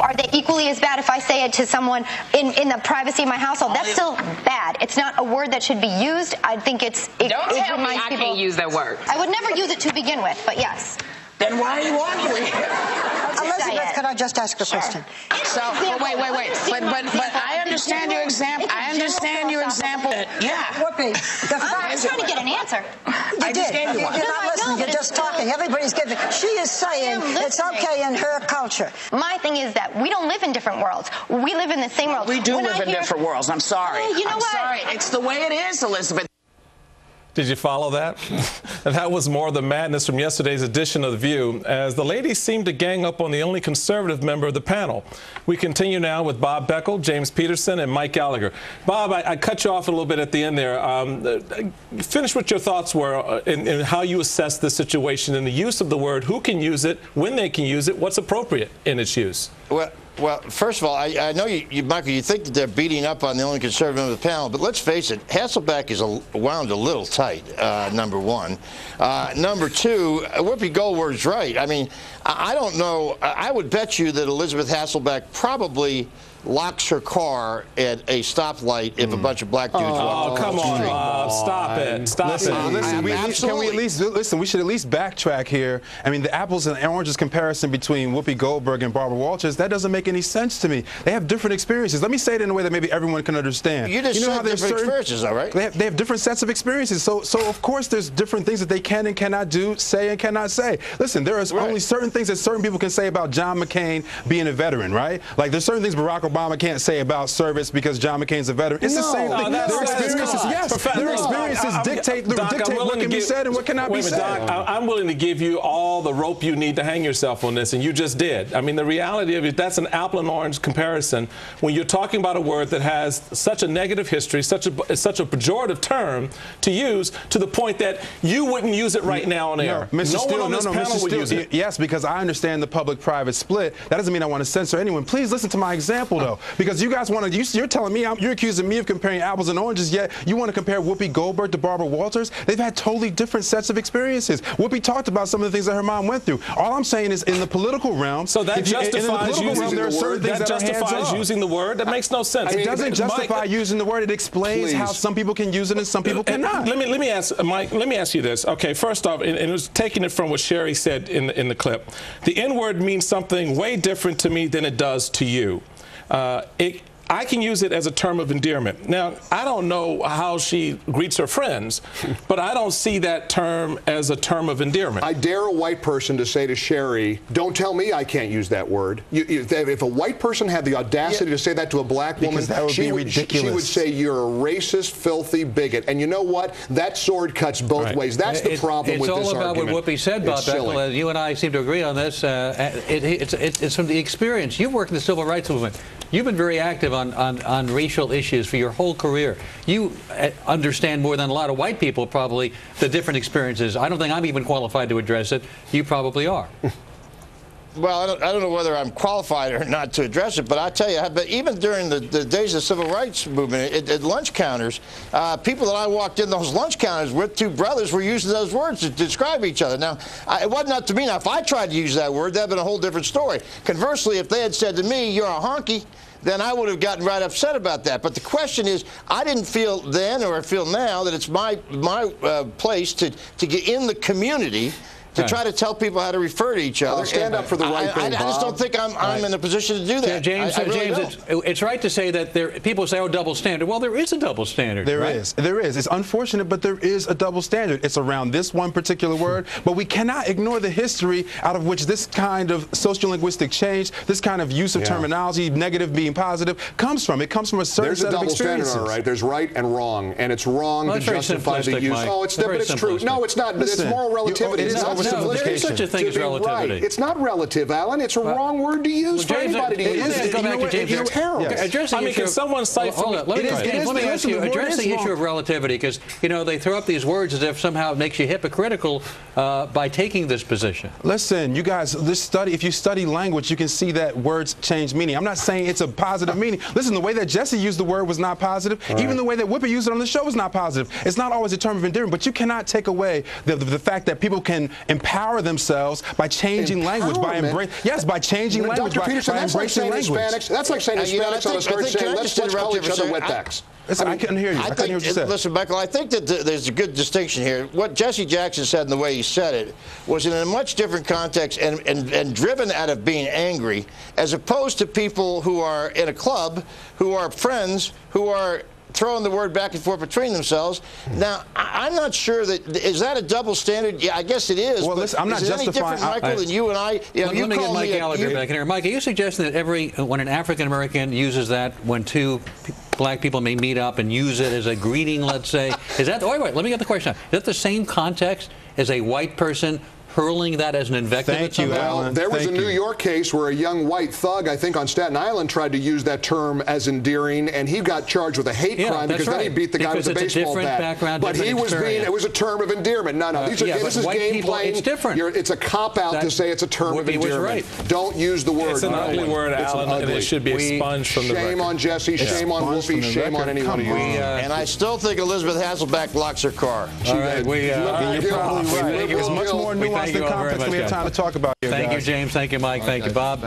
are they equally as bad if I say it to someone in the privacy of my household? That's still bad. It's not a word that should be used. I think it Don't tell me reminds I people. can't use that word. I would never use it to begin with, but yes. Then why are you arguing? Elizabeth, could I just ask a question? So, wait. But I understand your example. I understand your example. Yeah. Whoopi, the fact I'm trying to get an answer. You did. You're not listening. You're just talking. Everybody's giving. She is saying it's okay in her culture. My thing is that we don't live in different worlds. We live in the same world. We do live in different worlds. I'm sorry. Oh, you know I'm what? sorry. It's the way it is, Elizabeth. Did you follow that? And that was more of the madness from yesterday's edition of The View, as the ladies seemed to gang up on the only conservative member of the panel. We continue now with Bob Beckel, James Peterson, and Mike Gallagher. Bob, I cut you off a little bit at the end there. Finish what your thoughts were in how you assess the situation and the use of the word, who can use it, when they can use it, what's appropriate in its use. Well, first of all, I know you, Michael, you think that they're beating up on the only conservative member of the panel, but let's face it, Hasselbeck is wound a little tight, number one. Number two, Whoopi Goldberg's right. I mean, I don't know. I would bet you that Elisabeth Hasselbeck probably locks her car at a stoplight if a bunch of black dudes walk come on, Bob. Stop it. Stop it. Listen, we should at least backtrack here. I mean, the apples and oranges comparison between Whoopi Goldberg and Barbara Walters, that doesn't make any sense to me. They have different experiences. Let me say it in a way that maybe everyone can understand. You just said different experiences, all right? They have different sets of experiences. So of course there's different things that they can and cannot do, say and cannot say. Listen, there is only certain things that certain people can say about John McCain being a veteran, right? Like there's certain things Barack Obama can't say about service because John McCain's a veteran. It's the same thing. Their experiences, yes, their experiences dictate what can be said and what cannot be said. Doc, I'm willing to give you all the rope you need to hang yourself on this, and you just did. I mean, the reality of it, that's an apple and orange comparison. When you're talking about a word that has such a negative history, such a pejorative term to use, to the point that you wouldn't use it right now on air. Mr. No one on this panel would use it. Yes, because I understand the public-private split. That doesn't mean I want to censor anyone. Please listen to my example, though, because you guys want to. You're telling me you're accusing me of comparing apples and oranges, yet you want to compare Whoopi Goldberg to Barbara Walters. They've had totally different sets of experiences. Whoopi talked about some of the things that her mom went through. All I'm saying is, in the political realm, so that justifies using the word. That makes no sense. It doesn't justify using the word. It explains how some people can use it and some people cannot. Let me ask Mike. Let me ask you this. Okay, first off, and it was taking it from what Sherry said in the clip. The N-word means something way different to me than it does to you. I can use it as a term of endearment. Now, I don't know how she greets her friends, but I don't see that term as a term of endearment. I dare a white person to say to Sherry, don't tell me I can't use that word. If a white person had the audacity to say that to a black woman, that would be ridiculous. She would say you're a racist, filthy bigot. And you know what? That sword cuts both ways. That's the problem with this argument. It's all about what Whoopi said, Bob Beckel. You and I seem to agree on this. It's from the experience. You've worked in the civil rights movement. You've been very active on racial issues for your whole career. You understand more than a lot of white people probably the different experiences. I don't think I'm even qualified to address it. You probably are. Well, I don't know whether I'm qualified or not to address it, but I tell you, but even during the days of the civil rights movement, at lunch counters, people that I walked in those lunch counters with, two brothers, were using those words to describe each other. Now, it wasn't up to me. Now, if I tried to use that word, that would have been a whole different story. Conversely, if they had said to me, you're a honky, then I would have gotten right upset about that. But the question is, I didn't feel then or I feel now that it's my place to get in the community to try to tell people how to refer to each other. Stand up for the right thing, I just don't think I'm in a position to do that. James, it's right to say that people say, oh, double standard. Well, there is a double standard. There is. It's unfortunate, but there is a double standard. It's around this one particular word, but we cannot ignore the history out of which this kind of sociolinguistic change, this kind of use of terminology, negative being positive, comes from. It comes from a certain set of experiences. There's a double standard, all right. There's right and wrong, and it's wrong to justify the use. Oh, it's true. No, it's not. It's moral relativity. No, there is such a thing as relativity. Right. It's not relative, Alan. It's a wrong word to use for anybody to use. Go back to James. It's terrible. I mean, can someone cite... Hold on. Let me ask you, address the issue of relativity, because, you know, they throw up these words as if somehow it makes you hypocritical by taking this position. Listen, you guys, if you study language, you can see that words change meaning. I'm not saying it's a positive meaning. Listen, the way that Jesse used the word was not positive. Right. Even the way that Whoopi used it on the show was not positive. It's not always a term of endearment, but you cannot take away the fact that people can empower themselves by changing language, by changing language, Dr. Peterson, by that's like saying language. Hispanics. That's like saying Hispanics ought to start saying, let's call each other wetbacks. Listen, I couldn't hear you. I couldn't hear what you said. Listen, Michael, I think that there's a good distinction here. What Jesse Jackson said and the way he said it was in a much different context and driven out of being angry, as opposed to people who are in a club, who are friends, who are throwing the word back and forth between themselves. Now, I'm not sure is that a double standard? Yeah, I guess it is. Well, listen, I'm not is it justifying. Any different, Michael, than you and I? You know, let me get Mike Gallagher back in here. Mike, are you suggesting that when an African American uses that, when two black people may meet up and use it as a greeting, let's say, is that? Wait, let me get the question out. Is that the same context as a white person hurling that as an invective? Thank you, Alan. There was a New York case where a young white thug, I think on Staten Island, tried to use that term as endearing, and he got charged with a hate crime because then he beat the guy with a baseball bat. But he was it was a term of endearment. No, this is game playing. It's different. It's a cop-out to say it's a term of endearment. Don't use the word. It's an ugly word, Alan, and it should be expunged from the record. Shame on Jesse, shame on Whoopi, shame on anyone of you. And I still think Elisabeth Hasselbeck locks her car. All right, you're probably right. It's much more nuanced and complex than we have time to talk about here, Thank you, James. Thank you, Mike. Thank you, Bob.